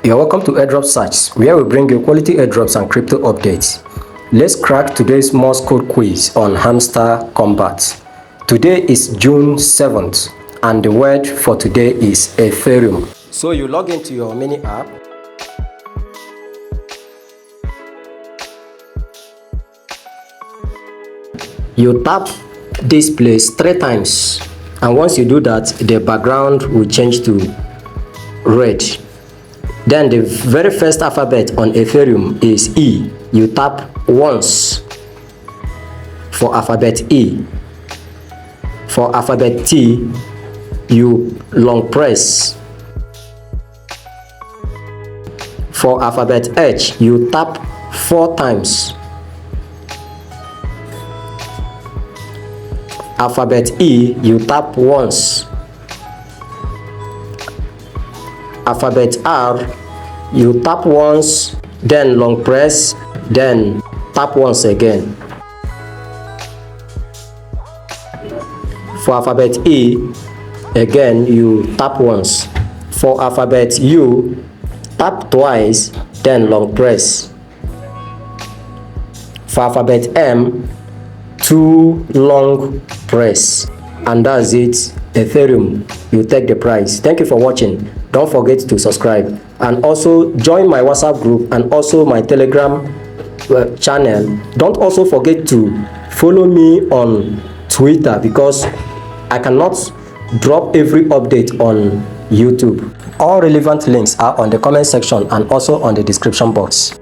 You're welcome to Airdrop Search, where we bring you quality airdrops and crypto updates. Let's crack today's Morse Code quiz on Hamster Kombat. Today is June 7th, and the word for today is Ethereum. So you log into your mini app. You tap this place 3 times, and once you do that, the background will change to red. Then the very first alphabet on Ethereum is E. You tap once for alphabet E. For alphabet T, you long press. For alphabet H, you tap 4 times. Alphabet E, you tap once. Alphabet R, you tap once, then long press, then tap once again. For alphabet E, again you tap once. For alphabet U, tap twice, then long press. For alphabet M, 2 long press. And that's it. Ethereum, you take the prize. Thank you for watching. Don't forget to subscribe and also join my WhatsApp group and also my Telegram channel. Don't also forget to follow me on Twitter because I cannot drop every update on YouTube. All relevant links are on the comment section and also on the description box.